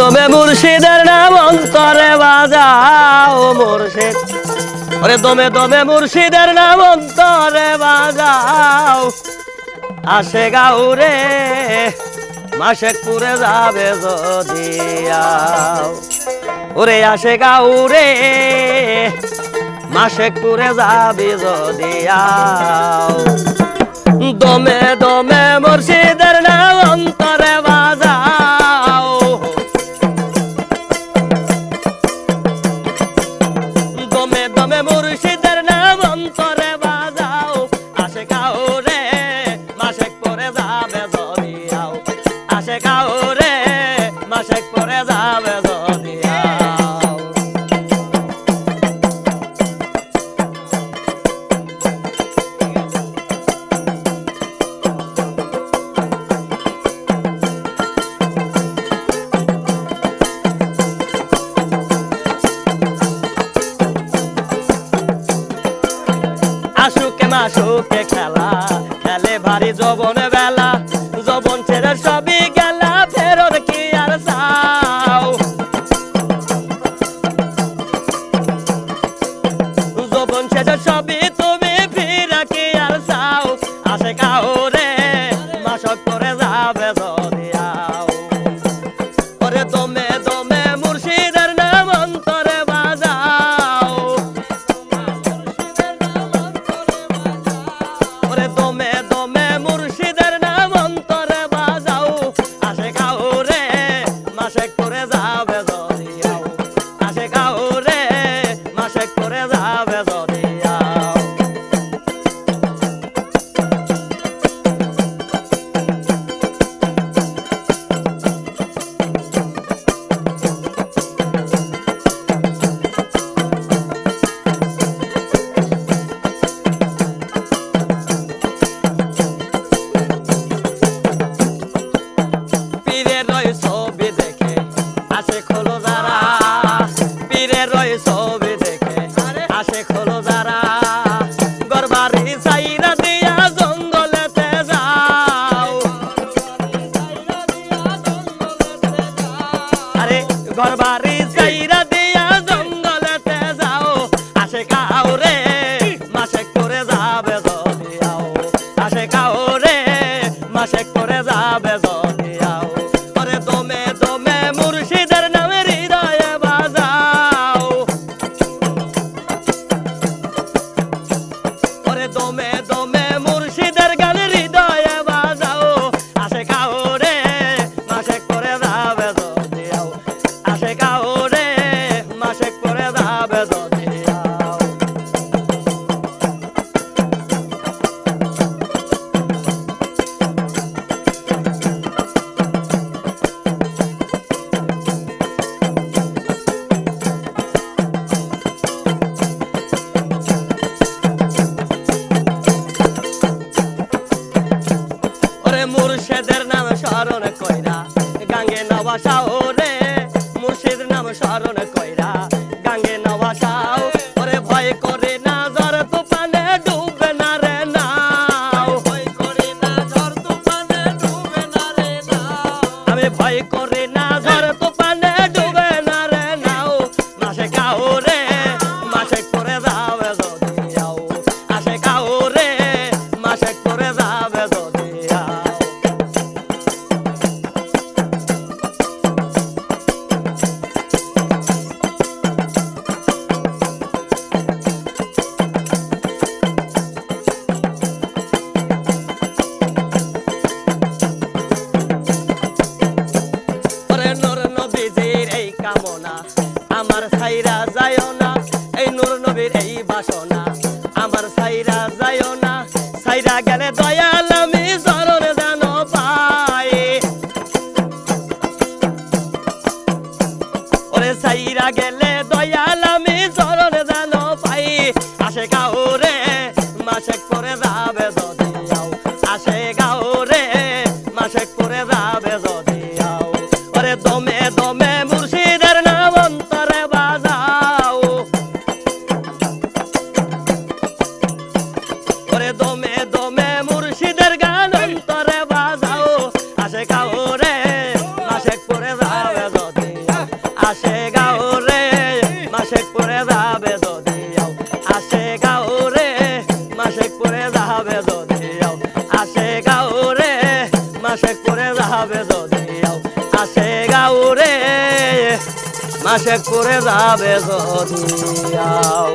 দমে মুর্শিদের নাম অন্তরে বাজাও মুর্শিদ ওরে দমে দমে মুর্শিদের নাম অন্তরে বাজাও আসে গাউরে মাশেকপুরে যাবে যদি আও ওরে আসে গাউরে মাশেকপুরে যাবে যদি আও দমে দমে মুর্শিদের নাম অন্তরে বাজাও দমে দমে মুর্শিদের নাম অন্তরে বাজাও আসে গাউরে মাশেকপুরে যাবে যদি আও আসে গাউরে মাশেকপুরে যাবে যদি আও আশুকে মাশুকে খেলা খেলে ভারী যৌবনে বেলা যৌবন ছেড়ে সবই গেলা ফেরত কি আর চাও যৌবন ছেড়ে সবই তুমি ফিরে কি আর চাও আসে কাউরে মাসক করে যাবে যদি আও ওরে দমে দমে মুর্শিদের নাম অন্তরে বাজাও ওরে দমে দমে মুর্শিদের নাম অন্তরে বাজাও আসে কাউরে মাসেক করে যাবে যদি আও আসে কাউরে মাসেক করে যাবে যদি আও পীরের রয় ছবি দেখে আসে খোলো যারা পীরের রয় ছবি দেখে আসে খোলো যারা গরবারি সাইরা দিয়া জঙ্গলেতে যাও আরে গরবারি সাইরা দিয়া জঙ্গলেতে যাও আসে কাউরে মাসেক করে যাবে যদি আও আসে কাউরে মাসেক করে যাবে যদি আও ওরে দমে দমে মুর্শিদের নামে হৃদয়ে বাজাও ওরে দমে দমে মুর্শিদের গান হৃদয়ে বাজাও আসে কাউরে মাসেক করে যাবে যদি আও আসে কাউরে মাসেক করে যাবে যদি আও ওরে মুর্শিদের নাম স্মরণ কইরা গাঙ্গে নবাসাও রে মুর্শিদের নাম স্মরণ কইরা গাঙ্গে নবাসাও ওরে ভয় করে না ঝড় তুফানে ডুবে না রে নাও ভয় করে না ঝড় তুফানে ডুবে না রে নাও আমি ভয় করে না ঝড় তুফানে ডুবে না রে নাও মাসে কাউরে মাসে করে যাবে যদি আও আসে কাউরে মাসে করে যাবে যদি আও ওরে নূর নবীজির এই কামনা আমার ছাইরা যায়ও না এই নূর নবীর এই বাসনা আমার ছাইরা যায়ও না ছাইরা গেলে দয়াল আমি চরণ যেন পাই ওরে ছাইরা গেলে দয়াল আমি চরণ যেন পাই আসে কাউরে মাসেক করে যাবে যদি আও আসে কাউরে মাসেক করে যাবে যদি আও ওরে দমে দমে মুর্শিদের নাম অন্তরে বাজাও ওরে দমে দমে মুর্শিদের গান অন্তরে বাজাও আসে কাউরে মাসেক করে যাবে যদি মাসে করে যাবে যদি আও